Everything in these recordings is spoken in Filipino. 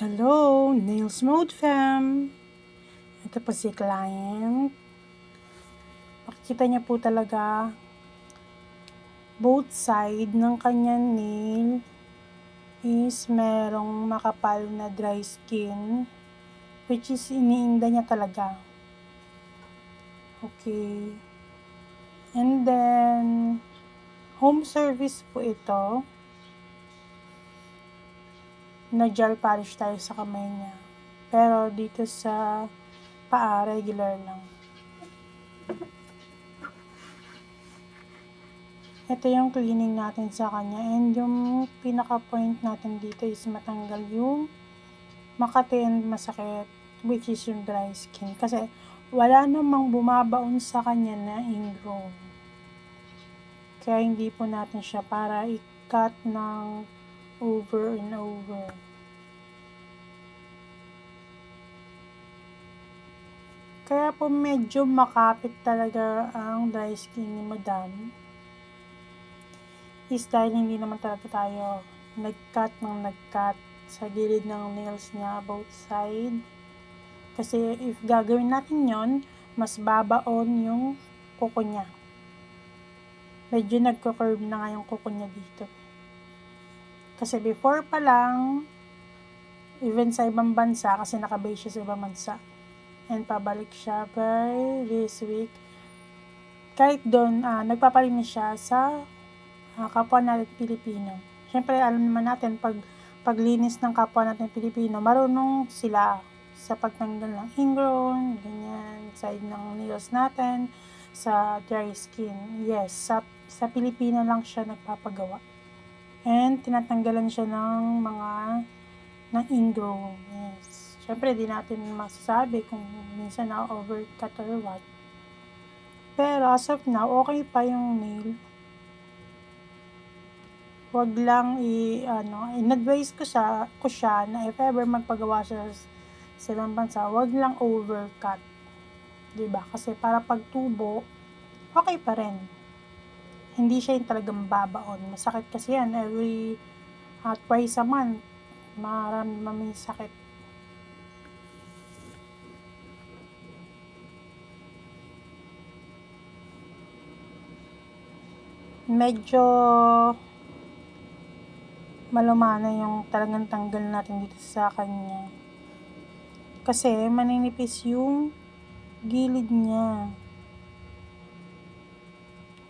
Hello, Nails Mode Fam! Ito po si client. Makikita niya po talaga both side ng kanyang nail is merong makapal na dry skin, which is iniinda niya talaga. Okay. And then, home service po ito. Na-gel polish tayo sa kamay niya. Pero dito sa paa, regular lang. Ito yung cleaning natin sa kanya, and yung pinaka point natin dito is matanggal yung makati and masakit, which is yung dry skin, kasi wala namang bumabaon sa kanya na ingrown. Kaya hindi po natin siya para i-cut ng over and over. Kaya po medyo makapit talaga ang dry skin ni Madam, is dahil hindi naman talaga tayo nag-cut sa gilid ng nails niya, both side. Kasi if gagawin natin yon, mas babaon yung kuko niya. Medyo nagko-curve na nga yung kuko niya dito. Kasi before pa lang, even sa ibang bansa, kasi nakabase siya sa ibang bansa, and pabalik siya by this week, kahit doon, nagpapalinis siya sa kapwa natin Pilipino. Siyempre, alam naman natin, paglinis ng kapwa natin Pilipino, marunong sila sa pagtanggal ng ingrown, ganyan, side ng nails natin, sa dry skin. Yes, sa Pilipino lang siya nagpapagawa. And tinatanggalan siya ng ingrown. Yes. Siyempre, di natin masasabi kung minsan na-overcut or what. Pero as of now, okay pa yung nail. Wag lang in-advise ko siya na if ever magpagawa siya sa ibang bansa, wag lang overcut. 'Di ba? Kasi para pagtubo, okay pa rin. Hindi siya yung talagang babaon. Masakit kasi yan every twice a month. Maraming sakit. Medyo malumana yung talagang tanggal natin dito sa kanya. Kasi maninipis yung gilid niya.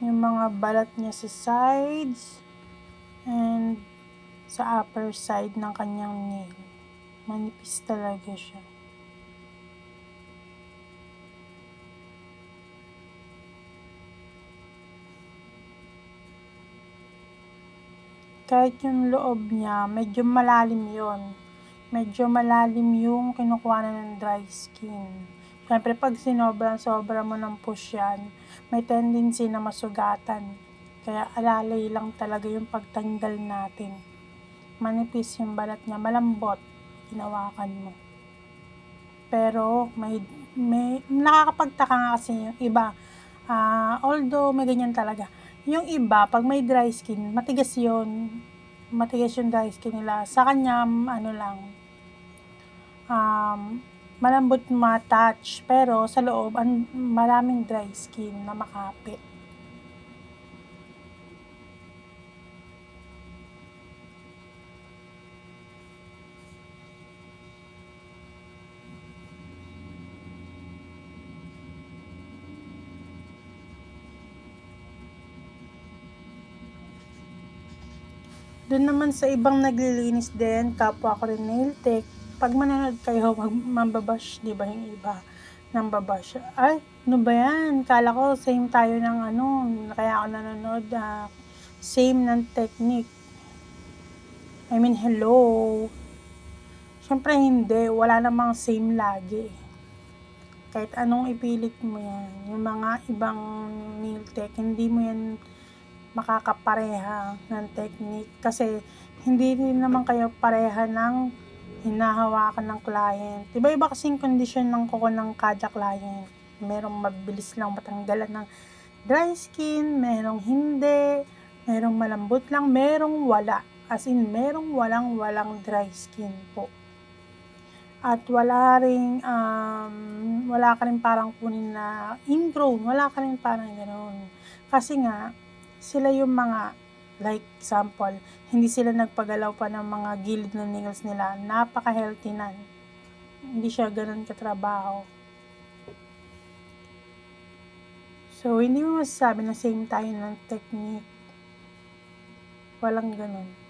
Yung mga balat niya sa sides and sa upper side ng kanyang nail. Manipis talaga siya. Kahit yung loob niya, medyo malalim yon. Medyo malalim yung kinukuha na ng dry skin. Siyempre, pag sobra mo ng push yan, may tendency na masugatan. Kaya alalay lang talaga yung pagtanggal natin. Manipis yung balat niya, malambot, hinawakan mo. Pero may nakakapagtaka nga kasi yung iba. Although may ganyan talaga. Yung iba, pag may dry skin, matigas yun. Matigas yung dry skin nila. Sa kanya, malambot ma-touch. Pero sa loob, maraming dry skin na makapit. Doon naman sa ibang naglilinis din, kapwa ko rin nail tech, pag manonood kayo, mambabash, di ba yung iba, nang babash. Ay, ano ba yan? Kala ko same tayo ng kaya ako nanonood, same ng technique. I mean, hello. Siyempre hindi, wala namang same lagi. Kahit anong ipilit mo yan, yung mga ibang nail tech, hindi mo yan makakapareha ng technique, kasi hindi rin naman kayo pareha ng hinahawakan ng client. Iba-iba kasing kondisyon ng kuko ng kada client. Merong mabilis lang matanggalan ng dry skin, merong hindi, merong malambot lang, merong wala. As in, merong walang dry skin po. At wala ka rin parang kunin na ingrown, wala ka rin parang gano'n. Kasi nga, sila yung mga, like example, hindi sila nagpagalaw pa ng mga gilid ng nails nila, napaka-healthy nan. Hindi siya gano'n katrabaho. So, hindi mo masasabi na same tayo ng technique. Walang gano'n.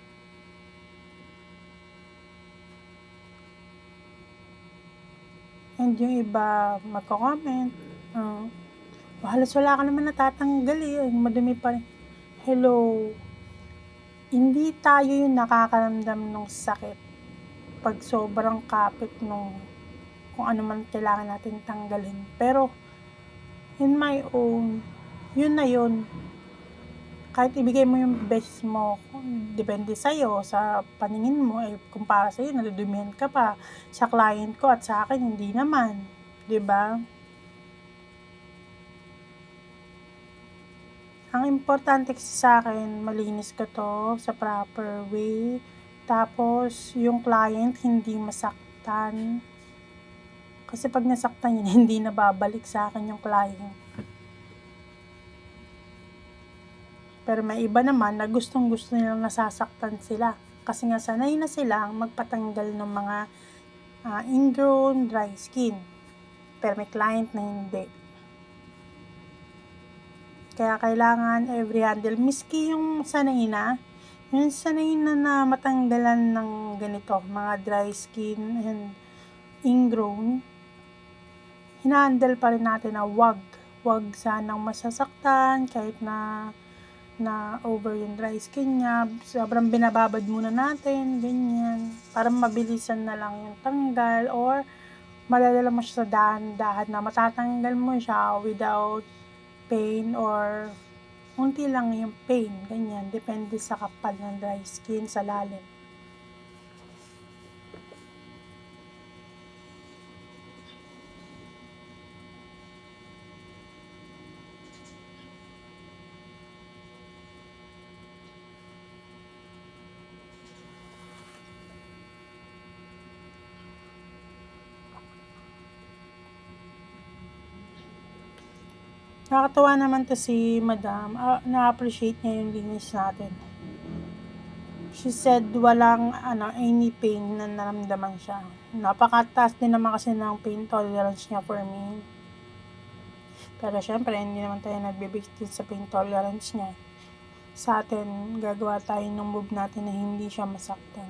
And yung iba magko-comment, halos wala ka naman natatanggal madumi pa rin. Hello, hindi tayo yung nakakaramdam ng sakit pag sobrang kapit nung kung ano man kailangan natin tanggalin. Pero, in my own, yun na yun. Kahit ibigay mo yung best mo, depende sa'yo, sa paningin mo, kung para sa'yo, nadudumihan ka pa. Sa client ko at sa akin, hindi naman. 'Di ba? Ang importante kasi sa'kin, malinis ko 'to sa proper way. Tapos, yung client hindi masaktan. Kasi pag nasaktan yun, hindi na babalik sa'kin yung client. Pero may iba naman na gustong-gusto nilang nasasaktan sila. Kasi nga sanay na silang magpatanggal ng mga ingrown dry skin. Pero may client na hindi. Kaya kailangan every handle, miski yung sanay na matanggalan ng ganito, mga dry skin and ingrown, hinahandle pa rin natin na wag sanang masasaktan kahit na over yung dry skin niya, sobrang binababad muna natin, ganyan, para mabilisan na lang yung tanggal, or madadala mo siya sa dahan-dahan na matatanggal mo siya without pain, or unti lang yung pain, ganyan, depende sa kapal ng dry skin sa lalim. Nakakatuwa naman 'to si madam, na-appreciate niya yung linis natin. She said walang any pain na naramdaman siya. Napakataas din naman kasi ng pain tolerance niya for me. Pero syempre, hindi naman tayo nagbe-base din sa pain tolerance niya. Sa atin, gagawa tayo ng move natin na hindi siya masaktan.